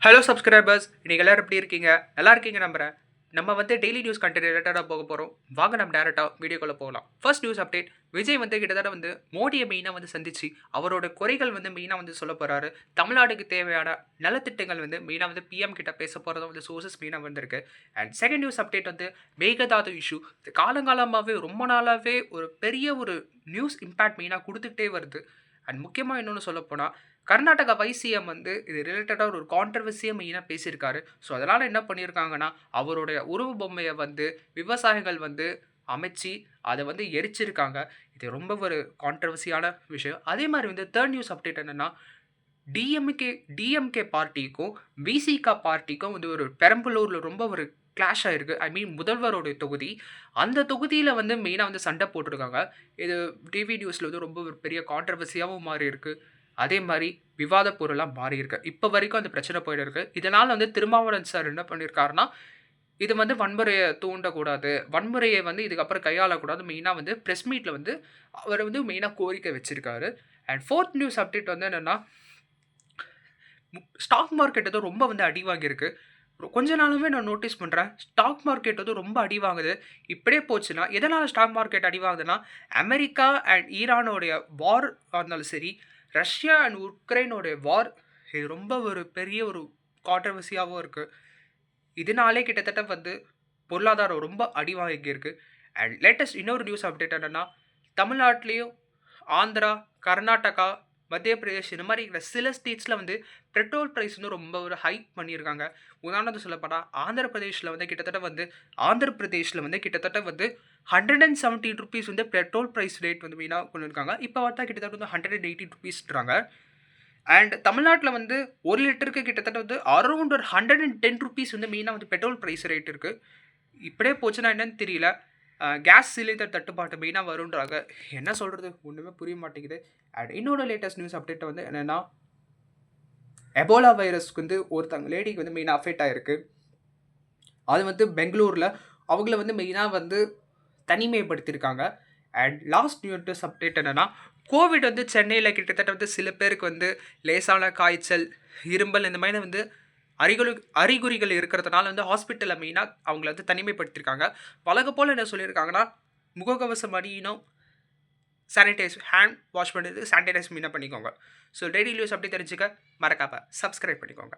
Hello subscribers, இன்றைக்கி எல்லோரும் எப்படி இருக்கீங்க? நல்லா இருக்கீங்க நம்புகிறேன். நம்ம வந்து டெய்லி நியூஸ் கண்டென்ட் ரிலேட்டடாக போக போகிறோம். வாங்க நம்ம டேரெக்டாக வீடியோக்குள்ளே போகலாம். First news update. விஜய் வந்து கிட்டத்தட்ட வந்து மோடியை மெயினாக வந்து சந்தித்து அவரோட குறைகள் வந்து மெயினாக வந்து சொல்ல போகிறாரு. தமிழ்நாடுக்கு தேவையான நலத்திட்டங்கள் வந்து மெயினாக வந்து பிஎம் கிட்ட பேச போகிறதா வந்து சோர்சஸ் மெயினாக வந்திருக்கு. அண்ட் செகண்ட் நியூஸ் அப்டேட் வந்து மேகதாது இஷ்யூ. காலங்காலமாகவே ரொம்ப நாளாகவே ஒரு பெரிய ஒரு நியூஸ் இம்பேக்ட் மெயினாக கொடுத்துக்கிட்டே வருது. அண்ட் முக்கியமாக இன்னொன்று சொல்லப்போனால் கர்நாடகா வைசிஎம் வந்து இது ரிலேட்டடாக ஒரு கான்ட்ரவர்சியாக மெயினாக பேசியிருக்காரு. ஸோ அதனால் என்ன பண்ணியிருக்காங்கன்னா, அவருடைய உருவ பொம்மையை வந்து விவசாயிகள் வந்து அமைச்சு அதை வந்து எரிச்சிருக்காங்க. இது ரொம்ப ஒரு கான்ட்ரவர்சியான விஷயம். அதே மாதிரி வந்து தேர்ட் நியூஸ் அப்டேட் என்னென்னா, டிஎம்கே பார்ட்டிக்கும் விசிகா பார்ட்டிக்கும் வந்து ஒரு பெரம்பலூரில் ரொம்ப ஒரு கிளாஷ் ஆயிருக்கு. ஐ மீன் முதல்வருடைய தொகுதி. அந்த தொகுதியில் வந்து மெயினாக வந்து சண்டை போட்டிருக்காங்க. இது டிவி நியூஸில் வந்து ரொம்ப ஒரு பெரிய கான்ட்ரவர்சியாகவும் மாறி இருக்கு. அதே மாதிரி விவாத பொருளாக மாறி இருக்கு. இப்போ வரைக்கும் அந்த பிரச்சனை போயிட்டு இருக்கு. இதனால் வந்து திருமாவளவன் சார் என்ன பண்ணியிருக்காருன்னா, இது வந்து வன்முறையை தூண்டக்கூடாது, வன்முறையை வந்து இதுக்கப்புறம் கையாளக்கூடாது. மெயினாக வந்து ப்ரெஸ் மீட்டில் வந்து அவர் வந்து மெயினாக கோரிக்கை வச்சிருக்காரு. அண்ட் ஃபோர்த் நியூஸ் அப்டேட் வந்து என்னென்னா, ஸ்டாக் மார்க்கெட் வந்து ரொம்ப வந்து அடி வாங்கியிருக்கு. கொஞ்ச நாளாகவே நான் நோட்டீஸ் பண்ணுறேன். ஸ்டாக் மார்க்கெட் வந்து ரொம்ப அடி வாங்குது. இப்படியே போச்சுன்னா எதனால் ஸ்டாக் மார்க்கெட் அடி வாங்குதுன்னா, அமெரிக்கா அண்ட் ஈரானோடைய வார் இருந்தாலும் சரி, ரஷ்யா அண்ட் உக்ரைனோடைய வார், இது ரொம்ப ஒரு பெரிய ஒரு கான்ட்ரவர்சியாகவும் இருக்குது. இதனாலே கிட்டத்தட்ட வந்து பொருளாதாரம் ரொம்ப அடி வாங்கியிருக்கு. அண்ட் லேட்டஸ்ட் இன்னொரு நியூஸ் அப்டேட் என்னென்னா, தமிழ்நாட்டிலையும் ஆந்திரா, கர்நாடகா, மத்திய பிரதேஷ் இந்த மாதிரி இருக்கிற சில ஸ்டேட்ஸில் வந்து பெட்ரோல் ப்ரைஸ் வந்து ரொம்ப ஒரு ஹைக் பண்ணியிருக்காங்க. உதாரணத்துக்கு சொல்லப்போனால் ஆந்திர பிரதேஷில் வந்து கிட்டத்தட்ட வந்து 117 ருபீஸ் வந்து பெட்ரோல் ப்ரைஸ் ரேட் வந்து மெயினாக கொண்டு இருக்காங்க. இப்போ பார்த்தா கிட்டத்தட்ட வந்து 180 ருபீஸ்ன்றாங்க. அண்ட் தமிழ்நாட்டில் வந்து 1 லிட்டருக்கு கிட்டத்தட்ட வந்து அரௌண்ட் ஒரு 110 ருபீஸ் வந்து மெயினாக வந்து பெட்ரோல் ப்ரைஸ் ரேட் இருக்குது. இப்படியே போச்சுன்னா என்னன்னு தெரியல. கேஸ் சிலிண்டர் தட்டுப்பாட்டு மெயினாக வருன்றாங்க. என்ன சொல்கிறது ஒன்றுமே புரிய மாட்டேங்குது. அண்ட் இன்னொரு லேட்டஸ்ட் நியூஸ் அப்டேட் வந்து என்னென்னா, எபோலா வைரஸ்க்கு வந்து ஒருத்தங்க லேடிக்கு வந்து மெயினாக அஃபெக்ட் ஆகிருக்கு. அது வந்து பெங்களூரில் அவங்கள வந்து மெயினாக வந்து தனிமைப்படுத்தியிருக்காங்க. அண்ட் லாஸ்ட் நியூஸ் அப்டேட் என்னென்னா, கோவிட் வந்து சென்னையில் கிட்டத்தட்ட வந்து சில பேருக்கு வந்து லேசான காய்ச்சல், இரும்பல் இந்த மாதிரி வந்து அறிகுறிகள் இருக்கிறதுனால வந்து ஹாஸ்பிட்டலில் மெயினாக அவங்கள வந்து தனிமைப்படுத்தியிருக்காங்க. வழக்கம் போல் என்ன சொல்லியிருக்காங்கன்னா, முகக்கவசம் அணியணும், ஹேண்ட் வாஷ் பண்ணுறது, சானிடைஸ் மெயினாக பண்ணிக்கோங்க. ஸோ டெய்லி நியூஸ் அப்படி தெரிஞ்சுக்க மறக்காம சப்ஸ்கிரைப் பண்ணிக்கோங்க.